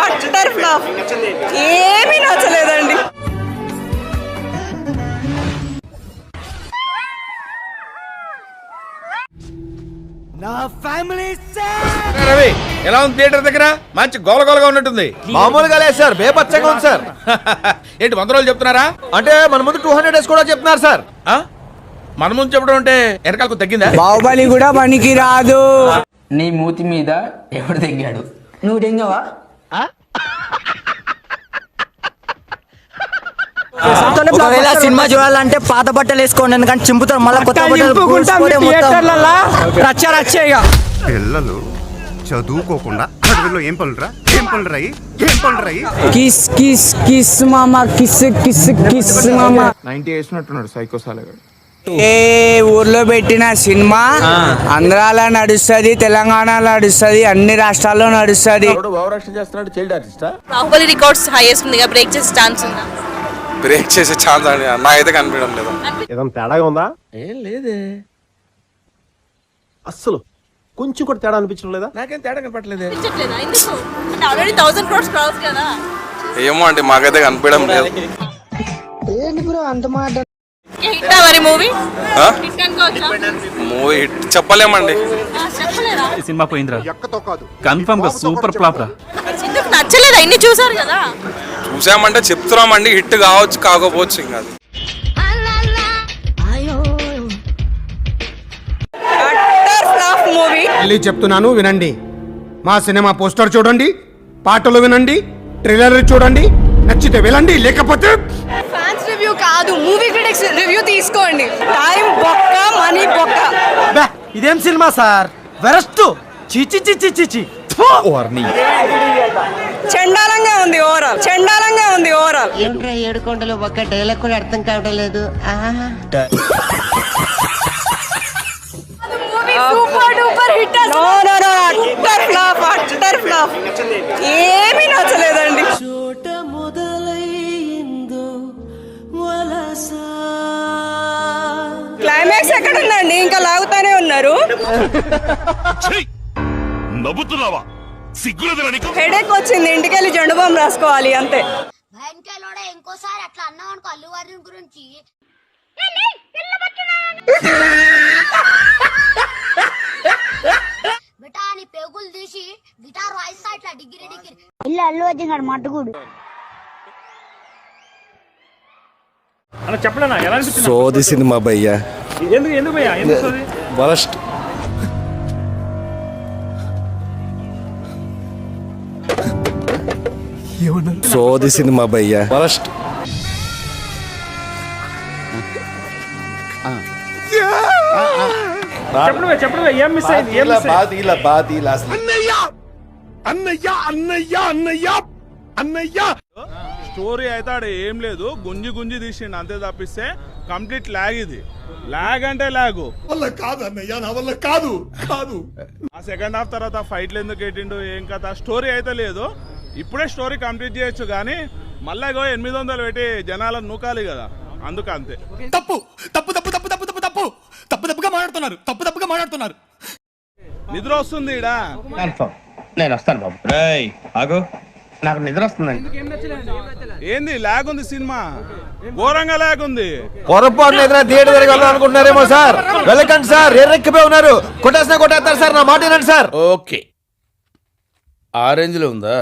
Utter flop ఏమీ నచ్చలేదండి. నా family Ravi ఎలా ఉంది థియేటర్ దగ్గర? మంచి గోలగోలగా ఉన్నట్టుంది. మామూలుగా లేదు సార్, బేపచ్చగా ఉంది సార్. ఏంటి 100 రోజులు చెప్తున్నారా? అంటే మన ముందు 200 డేస్ కూడా చెప్తున్నారు సార్. మన ముందు చెప్పడం అంటే వెనకాలకు తగ్గిందా? బాహుబలి కూడా పనికి రాదు. నీ మూతి మీద ఎవడు తెంగాడు? నువ్వు తెంగవా? ఒకవేళ సినిమా చూడాలంటే పాత బట్టలు వేసుకోండి, ఎందుకంటే చింపుతారు మళ్ళీ కొత్త బట్టలు. పిల్లలు చదువుకోకుండా అడవిలో ఏం పనులురా ఏం పనులురాయి ఏం పనులురాయి. కిస్ కిస్ కిస్ మామా కిస్ కిస్ కిస్ మామా. 90 వేసినట్టున్నాడు సైకోసాలగాడు. ఏ ఊర్లో పెట్టిన సినిమా ఆంధ్రాలో నడుస్తుంది, తెలంగాణలో నడుస్తుంది, అన్ని రాష్ట్రాల్లో నడుస్తుంది. ఓవరాక్షన్ చేస్తున్నాడు. చైల్డ్ ఆర్టిస్టా? బాహుబలి రికార్డ్స్ హైయెస్ట్ ఉంది, బ్రేక్ చేసే ఛాన్స్ ఉందా? బ్రేక్ చేసే ఛాన్స్ అని నాకైతే కనిపించడం లేదు. ఏదైనా తేడాగా ఉందా? ఏం లేదే, అస్సలు కొంచెం కూడా తేడా అనిపించడం లేదా? నాకేం తేడా కనపట్లేదే. అనిపించట్లేదా? ఎందుకు అంటే ఆల్రెడీ 1000 crores క్రాస్ కదా. ఏమో అంటే మాకైతే కనిపించడం లేదు. హిట్ మరి మూవీ హిట్ అనుకోవచ్చా? మూవీ హిట్ చెప్పలేమండి. చెప్పలేరా? సినిమా పోయిందిరా, కన్ఫర్మ్ గా సూపర్ ఫ్లాప్ రా. ఎందుకు నచ్చలేదా? ఇన్ని చూసారు కదా. చూసామంటే చెప్తున్నామండి, హిట్ కావచ్చు కాకపోవచ్చు. ఇంకా అది మళ్ళీ చెప్తున్నాను వినండి. మా సినిమా పోస్టర్ చూడండి, పాటలు వినండి, ట్రైలర్ చూడండి, నచ్చితే వెళ్ళండి, లేకపోతే ఫ్యాన్స్ రివ్యూ కాదు, మూవీ క్రిటిక్స్ రివ్యూ తీసుకోండి. టైం బొక్క, మనీ బొక్క. ఇదేం సినిమా సార్, వెరస్ట్. చిచి చిచి చిచి. చండాలంగా ఉంది ఓవరాల్, చండాలంగా ఉంది ఓవరాల్. ఏంట్రా 7 కొండలు ఒక్క డైలాగ్ కూడా అర్థం కావడం లేదు. Super duper hit. Utter flop, utter flop ఏమీ నచ్చలేదండి. క్లైమాక్స్ ఎక్కడ ఉందండి? ఇంకా లాగుతానే ఉన్నారు. నవ్వుతున్నావా? హెడేక్ వచ్చింది, ఇంటికి వెళ్ళి జండు బామ్ రాసుకోవాలి అంతే. ఇంకోసారి అట్లా అన్నావు అనుకో అల్లు అర్జున్ గురించి. బిటాని పెగులు తీసి గిటార్ వాయిస్తా ఇట్లా డిగ్రీ ఇల్లు అల్లు అర్జున్ మట్టుకుడు. సోది సినిమా భయ్యా. వరస్ట్. సోది సినిమా భయ్యా, వరస్ట్. ఏం మిస్ అయింది? అన్నయ్య స్టోరీ అయితే ఆడ ఏం లేదు, గుంజి గుంజి తీసిండు అంతే తప్పిస్తే కంప్లీట్ ల్యాగ్. ఇది ల్యాగ్ అంటే ల్యాగ్ వల్ల కాదు అన్నయ్య, నా వల్ల కాదు కాదు. ఆ సెకండ్ హాఫ్ తర్వాత ఫైట్లు ఎందుకు పెట్టిండు ఏం కథ, స్టోరీ అయితే లేదు. ఇప్పుడే స్టోరీ కంప్లీట్ చేయొచ్చు కానీ మళ్ళా 800 పెట్టి జనాలను నూకాలి కదా, అందుకు అంతే. తప్పు తప్పు తప్పు తప్పు తప్పు తప్పు తప్పు తప్పు తప్పుగా మాట్లాడుతున్నారు, తప్పు తప్పుగా మాట్లాడుతున్నారు. నిద్ర వస్తుంది ఈడ. నేను వస్తాను బాబు. ఆగు, నాకు నిద్ర వస్తుందండి. ఏంది ల్యాగ్ ఉంది, సినిమా ఘోరంగా ల్యాగ్ ఉంది. పొరపాటు ఎదురా థియేటర్ దగ్గర అనుకుంటున్నారేమో సార్. వెళ్ళకండి సార్, ఎర్రెక్కిపోయి ఉన్నారు. కొట్టేస్తారు సార్, నా మాట వినండి సార్. ఓకే, ఆ రేంజ్ లో ఉందా?